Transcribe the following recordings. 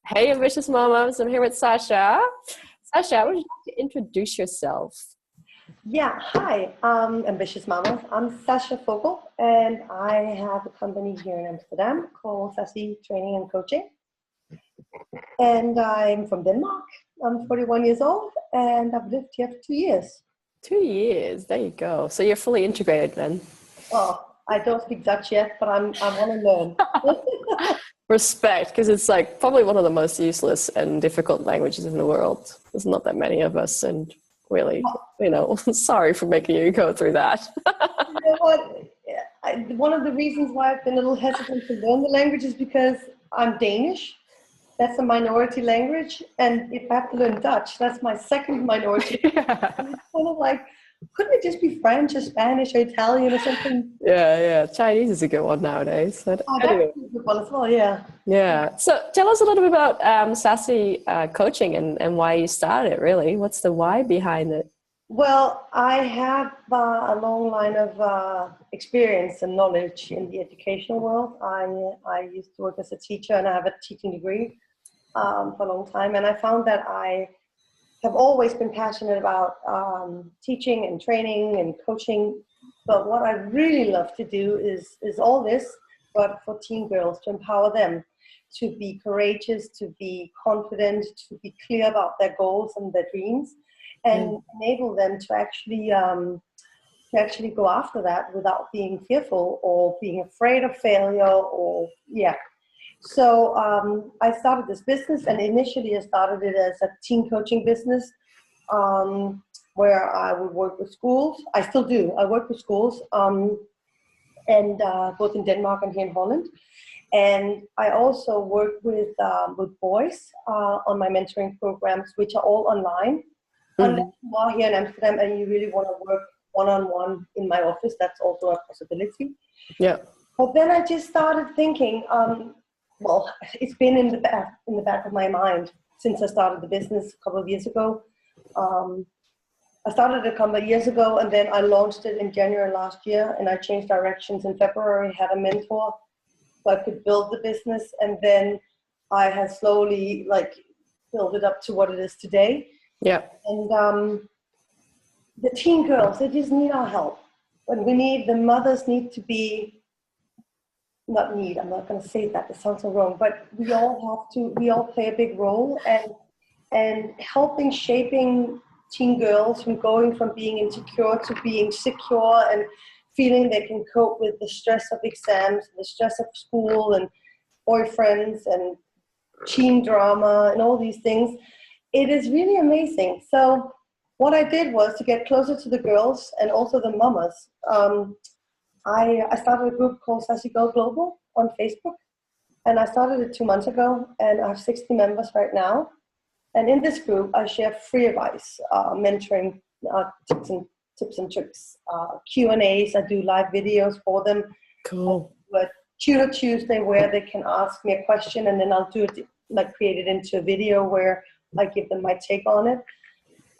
Hey, ambitious mamas. I'm here with Sasha. Sasha, would you like to introduce yourself? Yeah, hi, ambitious mamas. I'm Sascha Fogel, and I have a company here in Amsterdam called Sassy Training and Coaching. And I'm from Denmark. I'm 41 years old, and I've lived here for 2 years. 2 years. There you go. So you're fully integrated then. Oh, I don't speak Dutch yet, but I want to learn. Respect, because it's like probably one of the most useless and difficult languages in the world. There's not that many of us, and really, sorry for making you go through that. You know what? One of the reasons why I've been a little hesitant to learn the language is because I'm Danish. That's a minority language. And if I have to learn Dutch, that's my second minority. Yeah. And it's kind of like, couldn't it just be French or Spanish or Italian or something? Yeah. Chinese is a good one nowadays. But Oh, that's anyway, a good one as well, yeah. yeah. So tell us a little bit about Sassy coaching and why you started it, really. What's the why behind it? Well, I have a long line of experience and knowledge in the educational world. I used to work as a teacher and I have a teaching degree for a long time. And I found that I have always been passionate about teaching and training and coaching. But what I really love to do is all this, but for teen girls, to empower them to be courageous, to be confident, to be clear about their goals and their dreams, and enable them to actually go after that without being fearful or being afraid of failure or yeah. So I started this business, and initially I started it as a teen coaching business, where I would work with schools. I still do. I work with schools, and both in Denmark and here in Holland. And I also work with boys on my mentoring programs, which are all online. Unless you are here in Amsterdam and you really want to work one-on-one in my office, that's also a possibility. Yeah. But then I just started thinking, well, it's been in the back of my mind since I started the business a couple of years ago. I started it a couple of years ago, and then I launched it in January last year, and I changed directions in February, had a mentor so I could build the business, and then I have slowly built it up to what it is today. Yeah. And the teen girls, they just need our help. And the mothers need to be, not need, I'm not going to say that, it sounds so wrong, but we all play a big role, and helping shaping teen girls from being insecure to being secure and feeling they can cope with the stress of exams, the stress of school and boyfriends and teen drama and all these things. It is really amazing. So what I did was to get closer to the girls and also the mamas. I started a group called Sassy Girl Global on Facebook, and I started it 2 months ago, and I have 60 members right now. And in this group, I share free advice, mentoring, tips and tricks, Q&As. I do live videos for them. Cool. But Tutor Tuesday, where they can ask me a question, and then I'll do it, create it into a video where I give them my take on it.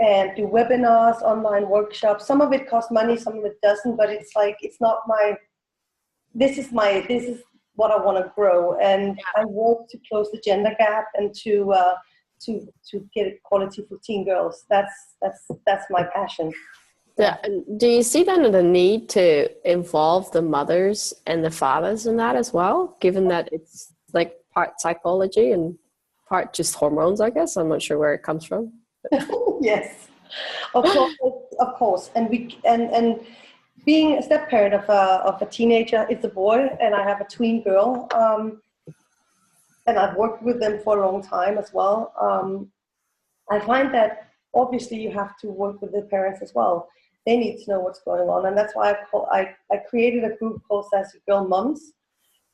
And do webinars, online workshops. Some of it costs money, some of it doesn't, but it's not this is what I want to grow. And I work to close the gender gap and to get equality for teen girls. That's my passion. Yeah. And do you see then the need to involve the mothers and the fathers in that as well, given that it's like part psychology and part just hormones, I guess? I'm not sure where it comes from. Yes, of course. And being a step parent of a teenager, it's a boy, and I have a tween girl. And I've worked with them for a long time as well. I find that obviously you have to work with the parents as well. They need to know what's going on, and that's why I created a group called Sassy Girl Mums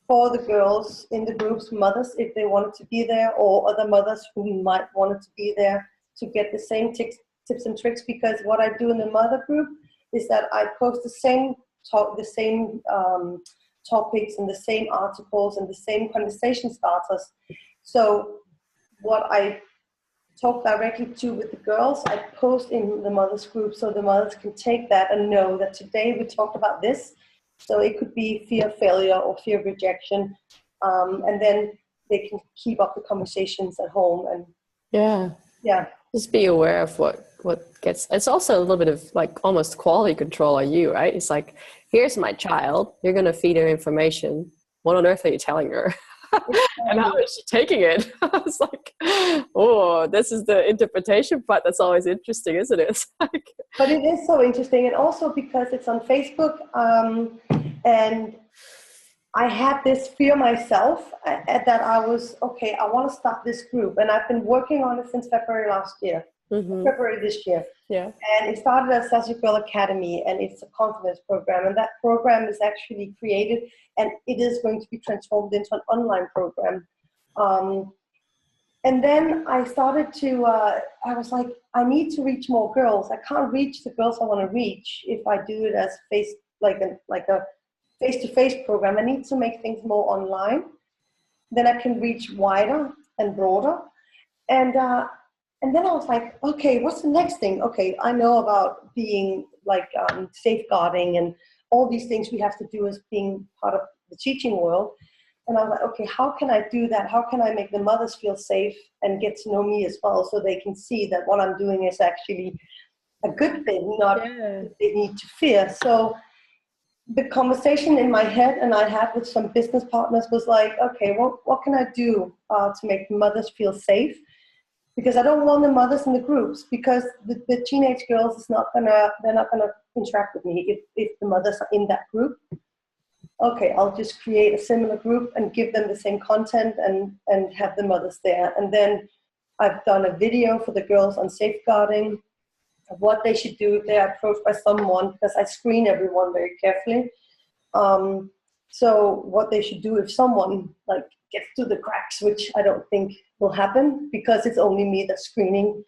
for the girls in the groups, mothers, if they wanted to be there, or other mothers who might want to be there to get the same tips and tricks. Because what I do in the mother group is that I post the same topics and the same articles and the same conversation starters. So what I talk directly to with the girls, I post in the mothers group so the mothers can take that and know that today we talked about this. So it could be fear of failure or fear of rejection. And then they can keep up the conversations at home. And yeah, just be aware of what gets. It's also a little bit of like almost quality control on you, right? It's like, here's my child, you're going to feed her information. What on earth are you telling her? And how is she taking it? It's like, oh, this is the interpretation part that's always interesting, isn't it? But it is so interesting, and also because it's on Facebook, and I had this fear myself that I was, okay, I want to start this group, and I've been working on it since February last year, February this year. Yeah. And it started as Sassy Girl Academy, and it's a confidence program, and that program is actually created, and it is going to be transformed into an online program. And then I started to, I was like, I need to reach more girls. I can't reach the girls I want to reach if I do it as like a face-to-face program. I need to make things more online. Then I can reach wider and broader. And then I was like, okay, what's the next thing? Okay, I know about being like safeguarding and all these things we have to do as being part of the teaching world. And I was like, okay, how can I do that? How can I make the mothers feel safe and get to know me as well, so they can see that what I'm doing is actually a good thing, not that they need to fear. So the conversation in my head and I had with some business partners was like, okay, what can I do to make mothers feel safe? Because I don't want the mothers in the groups, because the teenage girls they're not gonna interact with me if the mothers are in that group. Okay, I'll just create a similar group and give them the same content and have the mothers there. And then I've done a video for the girls on safeguarding, of what they should do if they are approached by someone, because I screen everyone very carefully. So what they should do if someone like gets to the cracks, which I don't think will happen because it's only me that's screening.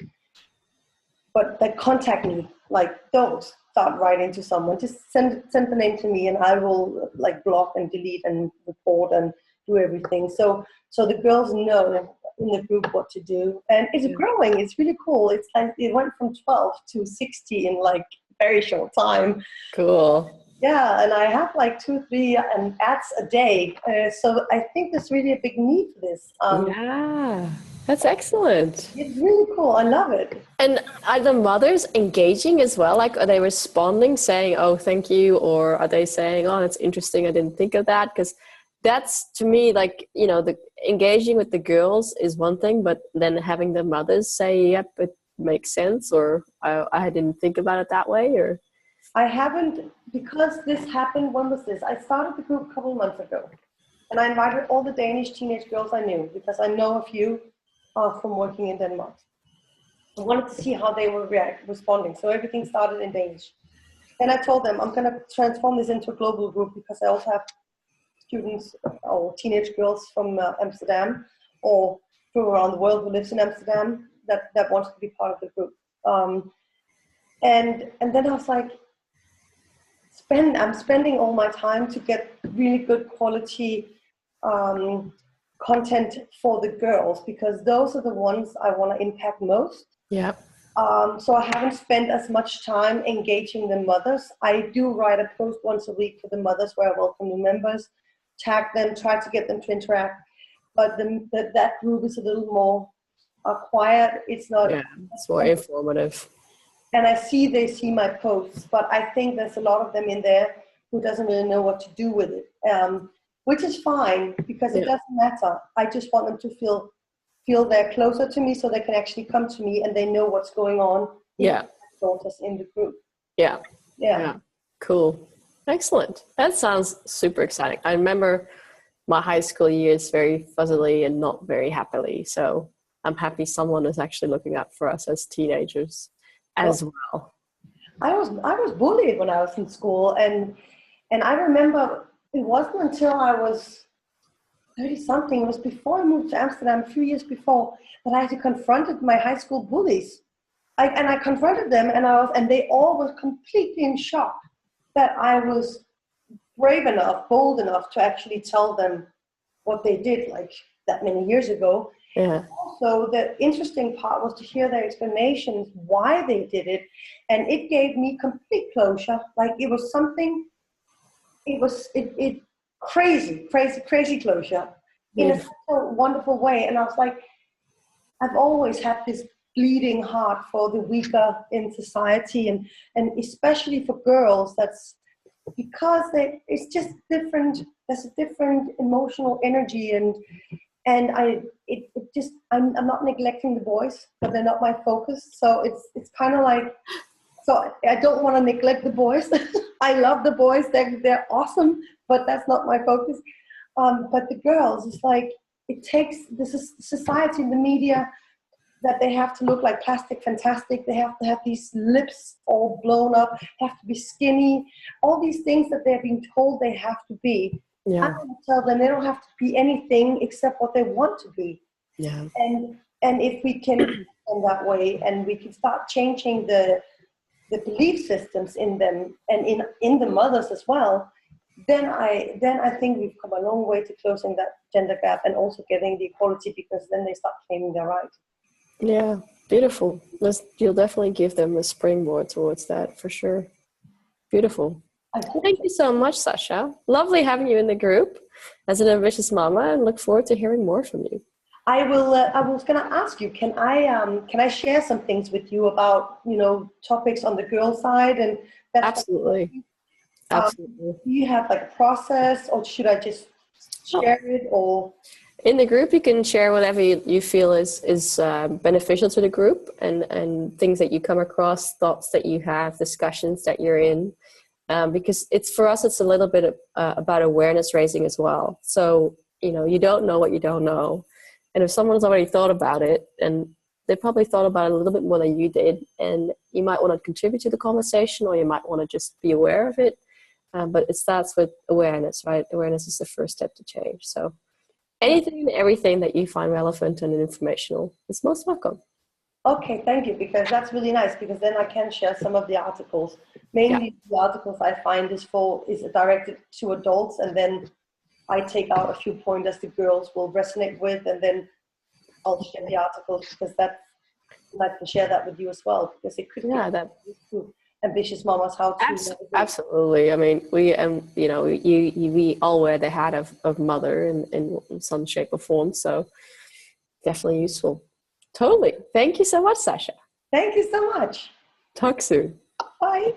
But they contact me, like, don't start writing to someone, just send the name to me and I will like block and delete and report and do everything. So the girls know in the group what to do, and it's growing. It's really cool. It's like it went from 12 to 60 in like very short time. Cool. Yeah, and I have like 2-3 ads a day. So I think there's really a big need for this. Yeah, that's excellent. It's really cool. I love it. And are the mothers engaging as well? Like, are they responding, saying, oh, thank you? Or are they saying, oh, that's interesting, I didn't think of that? Because that's, to me, like, you know, the engaging with the girls is one thing, but then having the mothers say, yep, it makes sense, or I didn't think about it that way, or... I haven't, because this happened, when was this? I started the group a couple of months ago. And I invited all the Danish teenage girls I knew, because I know a few from working in Denmark. I wanted to see how they were responding. So everything started in Danish. Then I told them, I'm going to transform this into a global group, because I also have students or teenage girls from Amsterdam or from around the world who lives in Amsterdam that wants to be part of the group. And then I was like, I'm spending all my time to get really good quality content for the girls, because those are the ones I want to impact most. Yeah. So I haven't spent as much time engaging the mothers. I do write a post once a week for the mothers where I welcome new members, tag them, try to get them to interact. But that group is a little more quiet. It's not. Yeah, it's more informative. And they see my posts, but I think there's a lot of them in there who doesn't really know what to do with it, which is fine, because it doesn't matter. I just want them to feel they're closer to me, so they can actually come to me and they know what's going on. Yeah. In the group. Yeah. Cool. Excellent. That sounds super exciting. I remember my high school years very fuzzily and not very happily. So I'm happy someone is actually looking out for us as teenagers as well. I was bullied when I was in school, and I remember it wasn't until I was 30-something, it was before I moved to Amsterdam, a few years before, that I actually confronted my high school bullies. I confronted them, and they all were completely in shock that I was brave enough, bold enough to actually tell them what they did like that many years ago. Yeah. Also, the interesting part was to hear their explanations why they did it, and it gave me complete closure. Like it was something, it crazy closure, in a Beautiful. such a wonderful way. And I was like, I've always had this bleeding heart for the weaker in society, and especially for girls. That's because it's just different. There's a different emotional energy, and I'm not neglecting the boys, but they're not my focus. So it's kind of like, so I don't want to neglect the boys. I love the boys; they're awesome, but that's not my focus. But the girls, it's like it takes this is society, the media, that they have to look like plastic fantastic. They have to have these lips all blown up, have to be skinny, all these things that they're being told they have to be. I Yeah. want to tell them they don't have to be anything except what they want to be. Yeah. And if we can in that way, and we can start changing the belief systems in them and in the mothers as well, then I think we've come a long way to closing that gender gap and also getting the equality, because then they start claiming their right. Yeah. Beautiful. You'll definitely give them a springboard towards that for sure. Beautiful. I hope Thank so. you so much, Sascha. Lovely having you in the group as an ambitious mama, and look forward to hearing more from you. I will. I was going to ask you. Can I share some things with you about topics on the girl side and that's Absolutely. Absolutely. do you have like a process, or should I just share it? Or In the group, you can share whatever you feel is beneficial to the group, and things that you come across, thoughts that you have, discussions that you're in. Because for us, it's a little bit about awareness raising as well. So, you don't know what you don't know. And if someone's already thought about it, and they probably thought about it a little bit more than you did, and you might want to contribute to the conversation, or you might want to just be aware of it. But it starts with awareness, right? Awareness is the first step to change. So anything and everything that you find relevant and informational is most welcome. okay, thank you, because that's really nice, because then I can share some of the articles. Yeah. Mainly the articles I find is directed to adults, and then I take out a few pointers the girls will resonate with, and then I'll share the articles, because I can share that with you as well, because it could Yeah, be ambitious mamas how to absolutely. I mean, we we all wear the hat of mother in some shape or form, so definitely useful. Totally. Thank you so much, Sascha. Thank you so much. Talk soon. Bye.